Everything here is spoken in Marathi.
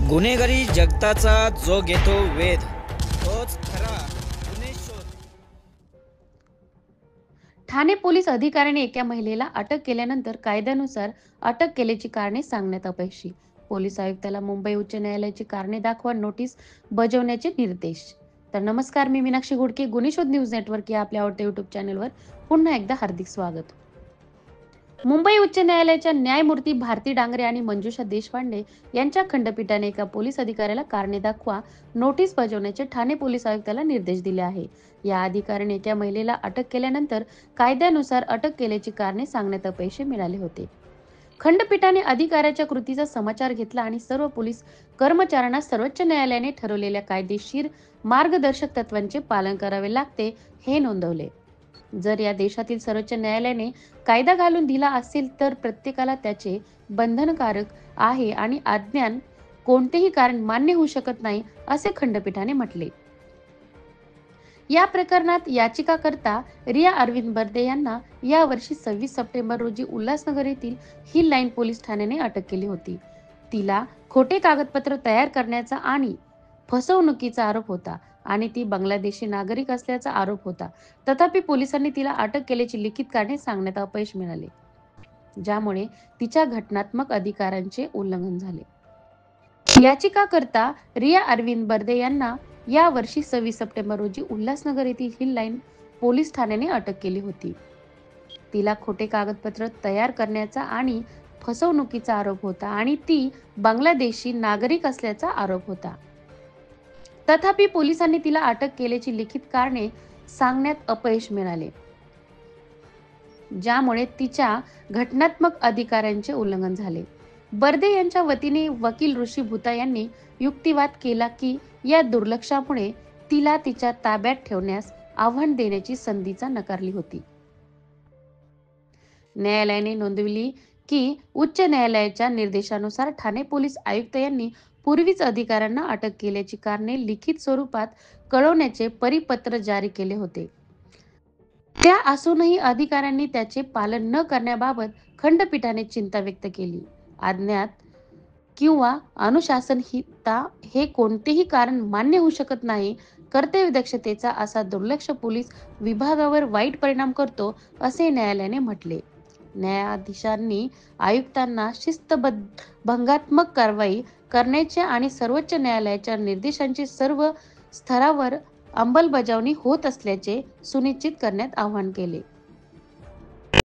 गुन्हेगारी जगताचा जो घेतो वेध तोच खरा गुन्हे शोध. ठाणे पोलीस अधिकाऱ्याने एका महिलेला अटक केल्यानंतर कायद्यानुसार अटक केल्याची कारणे सांगण्यात अपयशी. पोलीस आयुक्ताला मुंबई उच्च न्यायालयाची कारणे दाखवा नोटीस बजावण्याचे निर्देश. तर नमस्कार, मी मीनाक्षी घोडके, गुन्हे शोध न्यूज नेटवर्क या आपल्या आवडत्या युट्यूब चॅनलवर पुन्हा एकदा हार्दिक स्वागत. मुंबई उच्च न्यायालयाच्या न्यायमूर्ती भारती डांगरे आणि मंजुषा देशपांडे यांच्या खंडपीठाने एका पोलीस अधिकाऱ्याला कारणे दाखवा नोटीस बजावण्याचे ठाणे पोलीस आयुक्ताला निर्देश दिले आहे. या अधिकाऱ्याने एका महिलेला अटक केल्यानंतर कायद्यानुसार अटक केल्याची कारणे सांगण्यात अपयशी मिळाले होते. खंडपीठाने अधिकाऱ्याच्या कृतीचा समाचार घेतला आणि सर्व पोलीस कर्मचाऱ्यांना सर्वोच्च न्यायालयाने ठरवलेल्या कायदेशीर मार्गदर्शक तत्वांचे पालन करावे लागते हे नोंदवले. जर या देशातील सर्वोच्च न्यायालयाने कायदा घालून दिला असेल तर प्रत्येकाला त्याचे बंधनकारक आहे आणि अज्ञान कोणतेही कारण मान्य होऊ शकत नाही, असे खंडपीठाने म्हटले. या प्रकरणात याचिकाकर्ता रिया अरविंद बर्दे यांना या वर्षी 26 सप्टेंबर रोजी उल्हासनगर येथील हिल लाईन पोलीस ठाण्याने अटक केली होती. तिला खोटे कागदपत्र तयार करण्याचा आणि फसवणुकीचा आरोप होता आणि ती बांगलादेशी नागरिक असल्याचा आरोप होता. तथापि पोलिसांनी तिला अटक केल्याची लिखित कारणे सांगण्यात अपयश मिळाले, ज्यामुळे तिच्या घटनात्मक अधिकारांचे उल्लंघन झाले. याचिकाकर्ता रिया अरविंद बर्दे यांना या वर्षी 26 सप्टेंबर रोजी उल्हासनगर येथील हिल लाईन पोलीस ठाण्याने अटक केली होती. तिला खोटे कागदपत्र तयार करण्याचा आणि फसवणुकीचा आरोप होता आणि ती बांगलादेशी नागरिक असल्याचा आरोप होता. तथापि पोलिसांनी तिला अटक केल्याची लिखित कारणे सांगण्यात अपयश मिळाले, ज्यामुळे तिच्या घटनात्मक अधिकारांचे उल्लंघन झाले. बर्दे यांच्या वतीने वकील ऋषी भुता यांनी युक्तिवाद केला की या दुर्लक्षामुळे तिला तिच्या ताब्यात ठेवण्यास आव्हान देण्याची संधीचा नकारली होती. न्यायालयाने नोंदविली की उच्च न्यायालयाच्या निर्देशानुसार ठाणे पोलीस आयुक्त यांनी पूर्वीच अधिकाऱ्यांना अटक केल्याची कारणे लिखित स्वरूपात कळवण्याचे परिपत्र जारी केले होते. त्या असूनही अधिकाऱ्यांनी त्याचे पालन न करण्याबाबत खंडपीठाने चिंता व्यक्त केली. अज्ञात किंवा अनुशासनहीनता हे कोणतेही कारण मान्य होऊ शकत नाही. कर्तव्यदक्षतेचा असा दुर्लक्ष पोलीस विभागावर वाईट परिणाम करतो, असे न्यायालयाने म्हटले. न्यायाधीशांनी आयुक्तांना शिस्तभंगात्मक कारवाई करण्याचे आणि सर्वोच्च न्यायालयाच्या निर्देशांची सर्व स्तरावर अंमलबजावणी होत असल्याचे सुनिश्चित करण्यात आवाहन केले.